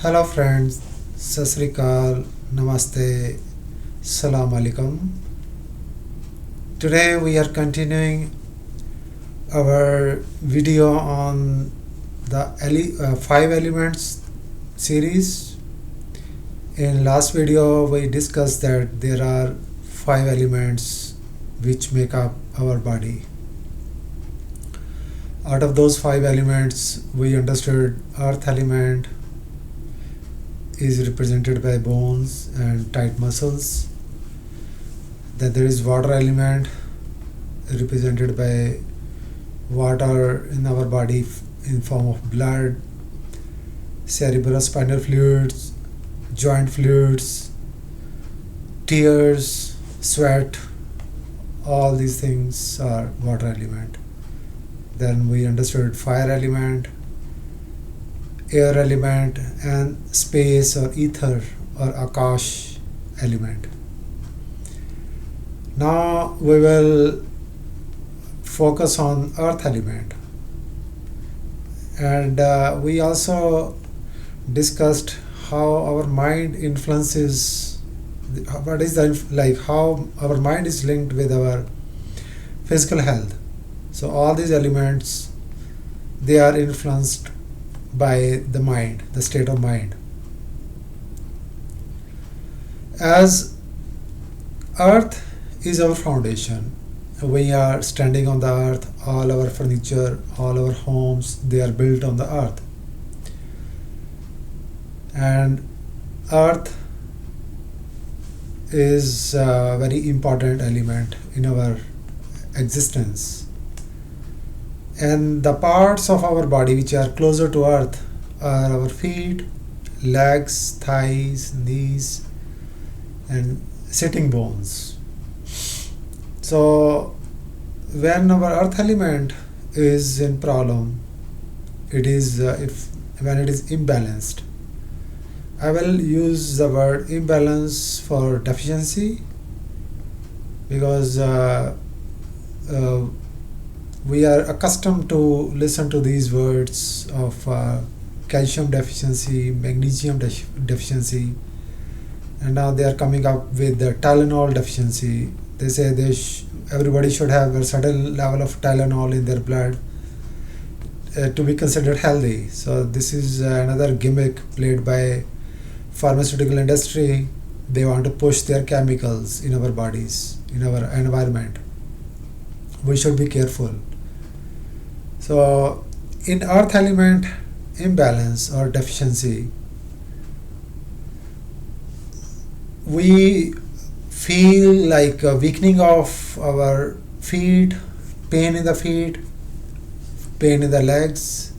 Hello friends, Sat Sri Akal, Namaste, Salam Alaikum. Today we are continuing our video on the 5 elements series. In last video we discussed that there are 5 elements which make up our body. Out of those 5 elements we understood earth element is represented by bones and tight muscles. Then there is water element represented by water in our body in form of blood, cerebrospinal fluids, joint fluids, tears, sweat, all these things are water element. Then we understood fire element, air element, and space or ether or akash element. Now we will focus on earth element, and we also discussed how our mind influences how our mind is linked with our physical health. So all these elements, they are influenced by the mind, the state of mind. As earth is our foundation, we are standing on the earth, all our furniture, all our homes, they are built on the earth. And earth is a very important element in our existence. And the parts of our body which are closer to earth are our feet, legs, thighs, knees, and sitting bones. So when our earth element is in problem, it is when it is imbalanced. I will use the word imbalance for deficiency because we are accustomed to listen to these words of calcium deficiency, magnesium deficiency, and now they are coming up with the Tylenol deficiency. They say everybody should have a certain level of Tylenol in their blood to be considered healthy. So this is another gimmick played by pharmaceutical industry. They want to push their chemicals in our bodies, in our environment. We should be careful. So in earth element imbalance or deficiency, we feel like a weakening of our feet, pain in the feet, pain in the legs,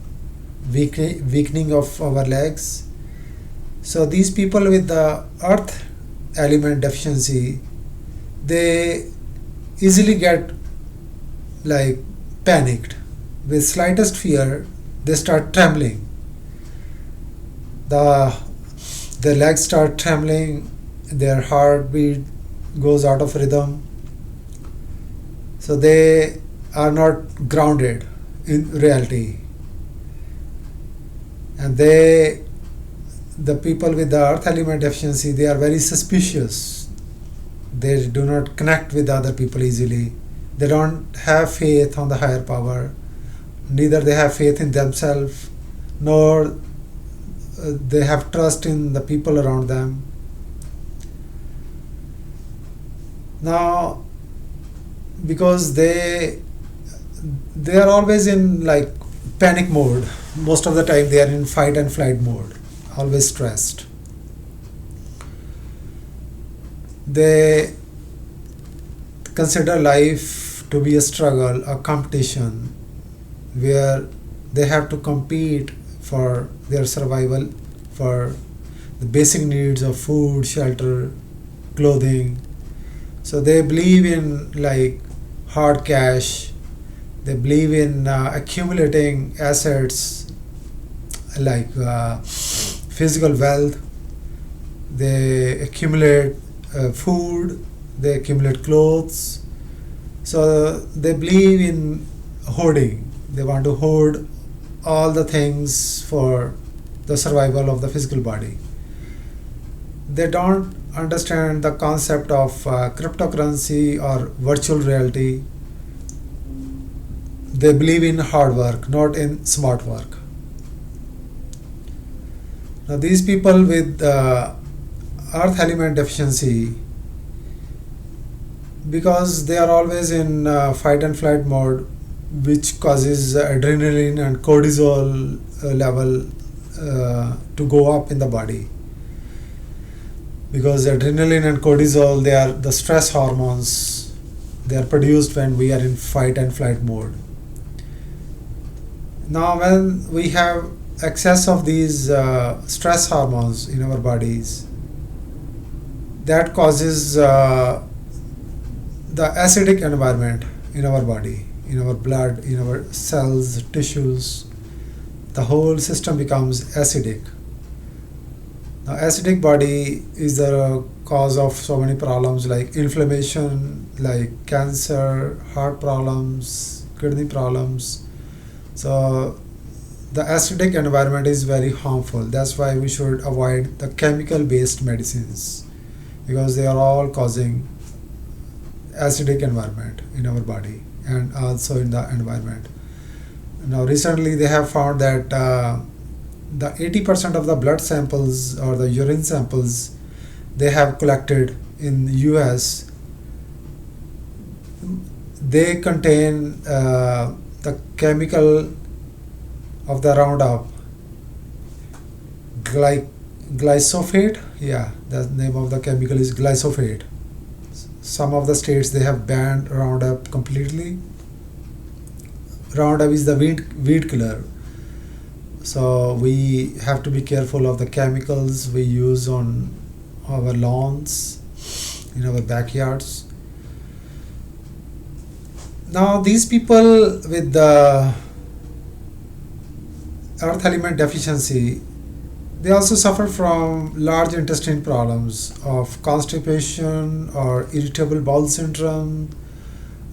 weakening of our legs. So these people with the earth element deficiency, they easily get like panicked. With slightest fear, they start trembling. Their legs start trembling, their heartbeat goes out of rhythm. So they are not grounded in reality. And the people with the earth element deficiency, they are very suspicious. They do not connect with other people easily. They don't have faith on the higher power. Neither they have faith in themselves, nor they have trust in the people around them. Now, because they are always in like panic mode. Most of the time they are in fight and flight mode, always stressed. They consider life to be a struggle, a competition, where they have to compete for their survival, for the basic needs of food, shelter, clothing. So they believe in like hard cash. They believe in accumulating assets like physical wealth. They accumulate food. They accumulate clothes. So they believe in hoarding. They want to hoard all the things for the survival of the physical body. They don't understand the concept of cryptocurrency or virtual reality. They believe in hard work, not in smart work. Now these people with earth element deficiency, because they are always in fight and flight mode, which causes adrenaline and cortisol level to go up in the body. Because adrenaline and cortisol, they are the stress hormones. They are produced when we are in fight and flight mode. Now when we have excess of these stress hormones in our bodies, that causes the acidic environment in our body, in our blood, in our cells, tissues. The whole system becomes acidic. Now acidic body is the cause of so many problems like inflammation, like cancer, heart problems, kidney problems. So the acidic environment is very harmful. That's why we should avoid the chemical based medicines, because they are all causing acidic environment in our body and also in the environment. Now recently they have found that the 80% of the blood samples or the urine samples they have collected in US, they contain the chemical of the Roundup, glysophate. Yeah, the name of the chemical is glysophate. Some of the states they have banned Roundup completely. Roundup is the weed killer. So we have to be careful of the chemicals we use on our lawns, in our backyards. Now these people with the earth element deficiency, they also suffer from large intestine problems of constipation or irritable bowel syndrome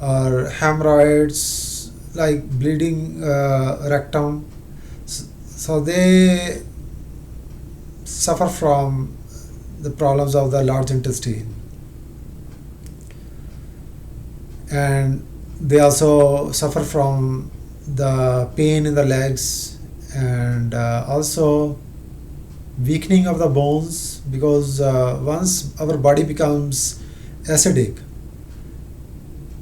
or hemorrhoids, like bleeding rectum. So they suffer from the problems of the large intestine. And they also suffer from the pain in the legs and also weakening of the bones, because once our body becomes acidic,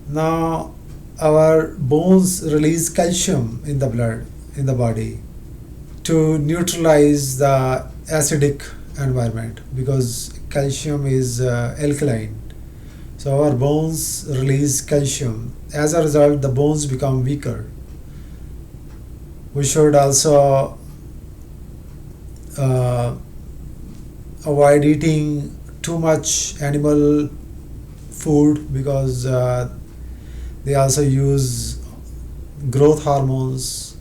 now our bones release calcium in the blood, in the body, to neutralize the acidic environment, because calcium is alkaline. So our bones release calcium. As a result, the bones become weaker. We should also avoid eating too much animal food, because they also use growth hormones.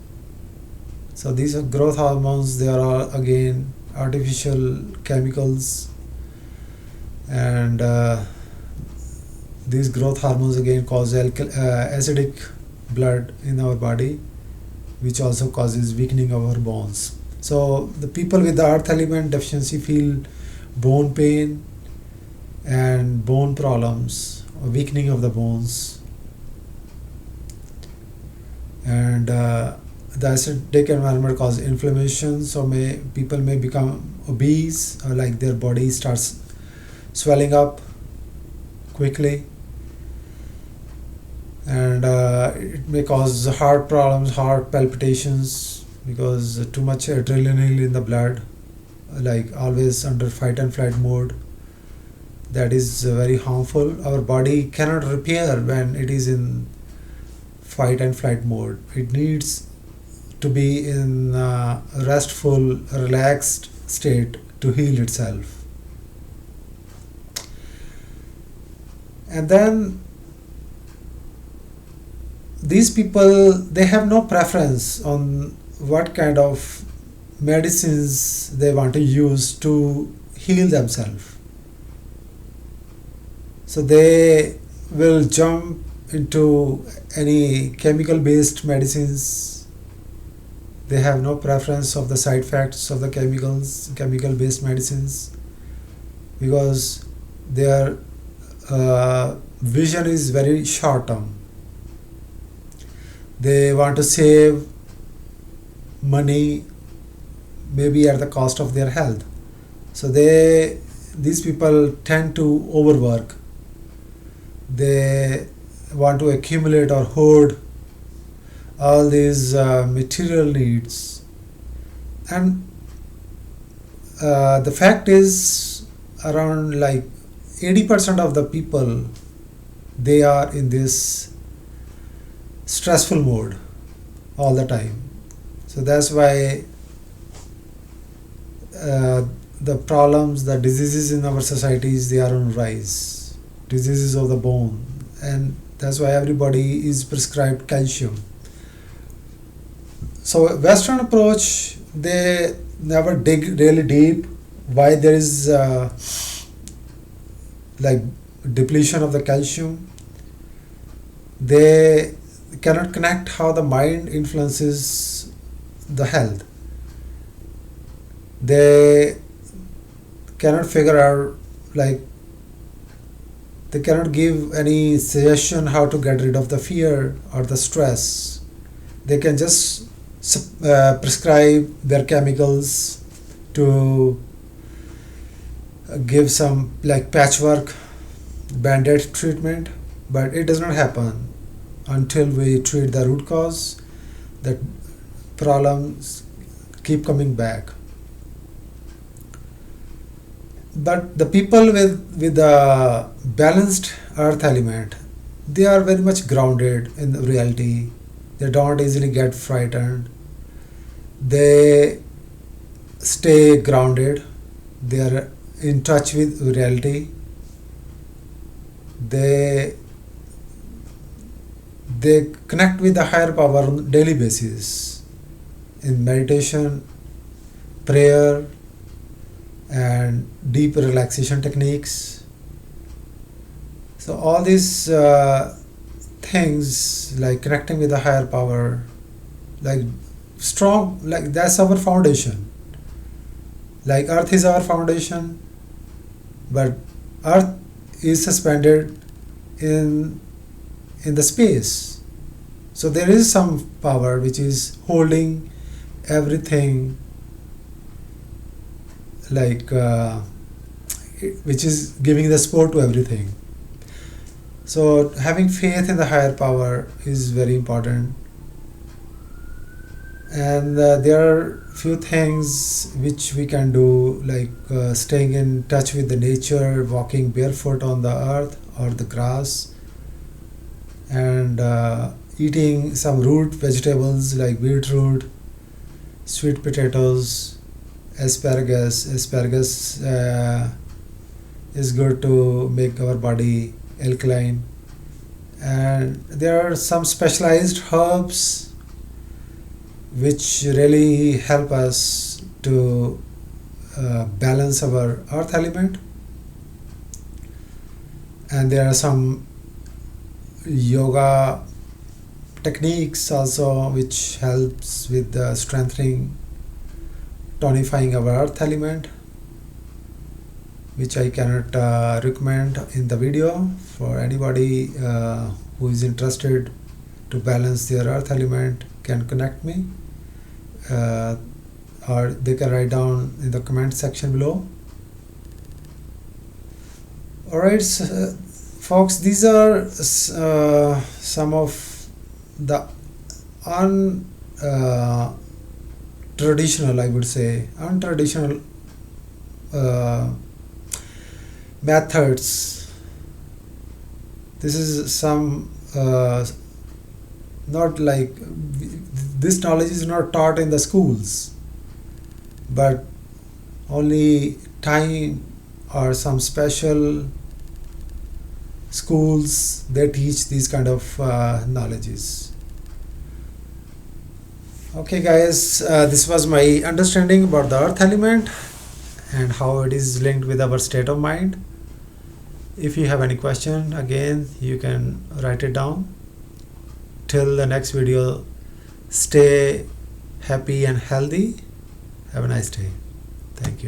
So these are growth hormones, they are again artificial chemicals, and these growth hormones again cause acidic blood in our body, which also causes weakening of our bones. So the people with the earth element deficiency feel bone pain and bone problems, weakening of the bones, and the acidic environment causes inflammation. So people may become obese, or like their body starts swelling up quickly, and it may cause heart problems, heart palpitations, because too much adrenaline in the blood, like always under fight and flight mode. That is very harmful. Our body cannot repair when it is in fight and flight mode. It needs to be in a restful, relaxed state to heal itself. And then these people, they have no preference on what kind of medicines they want to use to heal themselves. So they will jump into any chemical based medicines They have no preference of the side effects of the chemical based medicines, because their vision is very short term. They want to save money, maybe at the cost of their health. So these people tend to overwork. They want to accumulate or hoard all these material needs. And the fact is, around like 80% of the people, they are in this stressful mode all the time. So that's why the problems, the diseases in our societies, they are on rise. Diseases of the bone, and that's why everybody is prescribed calcium. So Western approach, they never dig really deep why there is like depletion of the calcium. They cannot connect how the mind influences the health. They cannot figure out, like, they cannot give any suggestion how to get rid of the fear or the stress. They can just prescribe their chemicals to give some like patchwork band-aid treatment, but it does not happen until we treat the root cause. That problems keep coming back. But the people with the balanced earth element, they are very much grounded in the reality. They don't easily get frightened. They stay grounded. They are in touch with reality. They connect with the higher power on a daily basis in meditation, prayer, and deep relaxation techniques. So all these things, like connecting with the higher power, like strong, like that's our foundation. Like earth is our foundation, but earth is suspended in the space. So there is some power which is holding everything, like which is giving the support to everything. So having faith in the higher power is very important. And there are few things which we can do, like staying in touch with the nature, walking barefoot on the earth or the grass, and eating some root vegetables like beetroot, sweet potatoes, asparagus. Asparagus is good to make our body alkaline. And there are some specialized herbs which really help us to balance our earth element. And there are some yoga techniques also which helps with the strengthening, tonifying our earth element, which I cannot recommend in the video. For anybody who is interested to balance their earth element can connect me, or they can write down in the comment section below. Alright, so, folks, these are some of the traditional, I would say, untraditional methods. This is some not like, this knowledge is not taught in the schools, but only time or some special schools, they teach these kind of knowledges. Okay guys, this was my understanding about the earth element and how it is linked with our state of mind. If you have any question, again you can write it down. Till the next video, stay happy and healthy. Have a nice day. Thank you.